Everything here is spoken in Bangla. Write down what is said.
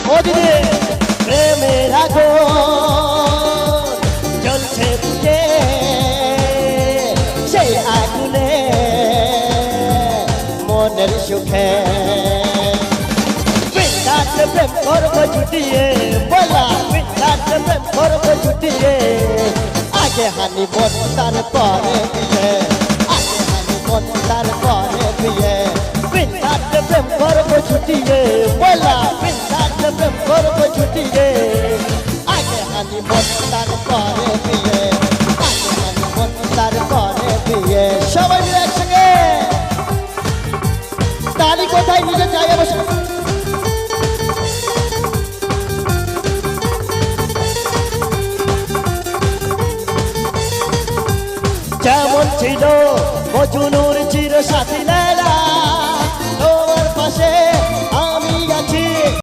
ও দিদি প্রেমের আগুন জ্বলছে বুকে সেই আগুনে মনের সুখে বিরাট প্রেম করবো ছুটিয়ে বলা বিরাট প্রেম করবো ছুটিয়ে আগে হানি বোন তারপরে বিয়ে আগে হানি বোন তারপরে বিয়ে বিরাট প্রেম করবো ছুটিয়ে বলা বিরাট প্রেম করবো ছুটিয়ে আগে হানি বোন তারপরে বিয়ে আগে হানি বোন তারপরে বিয়ে সবাই মিলে একসঙ্গে তালি কোথায় নিজে জায়গা বসে যেমন ছিল মজনু